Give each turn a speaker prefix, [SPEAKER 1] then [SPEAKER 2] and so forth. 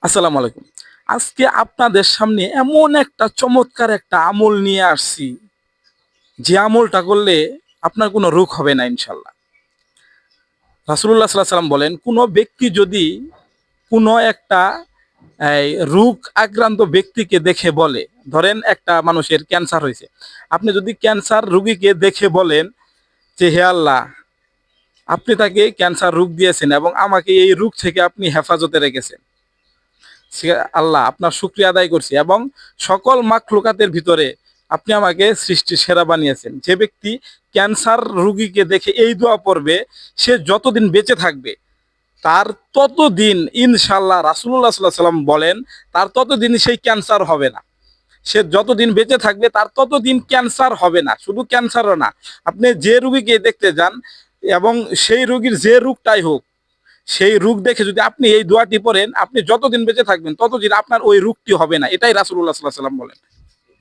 [SPEAKER 1] আসসালামু আলাইকুম। আজকে আপনাদের সামনে এমন একটা চমৎকার একটা আমল নিয়ে আসছি, যে আমলটা করলে আপনার কোনো রোগ হবে না ইনশাল্লাহ। রাসূলুল্লাহ সাল্লাল্লাহু আলাইহি ওয়াসাল্লাম বলেন, কোনো ব্যক্তি যদি কোনো একটা রোগ আক্রান্ত ব্যক্তিকে দেখে বলে, ধরেন একটা মানুষের ক্যান্সার হয়েছে, আপনি যদি ক্যান্সার রোগীকে দেখে বলেন যে হে আল্লাহ, আপনি তাকে ক্যান্সার রোগ দিয়েছেন এবং আমাকে এই রোগ থেকে আপনি হেফাজতে রেখেছেন, আল্লাহ আপনার শুকরিয়া আদায় করছি, এবং সকল মাখলুকাতের ভিতরে আপনি আমাকে সৃষ্টির সেরা বানিয়েছেন। যে ব্যক্তি ক্যান্সার রোগীকে দেখে এই দোয়া পড়বে, সে যতদিন বেঁচে থাকবে তার ততদিন ইনশাল্লাহ, রাসূলুল্লাহ সাল্লাল্লাহু আলাইহি ওয়াসাল্লাম বলেন, তার ততদিন সেই ক্যান্সার হবে না। সে যতদিন বেঁচে থাকবে তার ততদিন ক্যান্সার হবে না। শুধু ক্যান্সারও না, আপনি যে রুগীকে দেখতে যান এবং সেই রুগীর যে রোগটাই হোক, সেই রোগ দেখে যদি আপনি এই দোয়াটি পড়েন, আপনি যতদিন বেঁচে থাকবেন ততদিন আপনার ওই রোগটি হবে না। এটাই রাসূলুল্লাহ সাল্লাল্লাহু আলাইহি ওয়াসাল্লাম বলেন।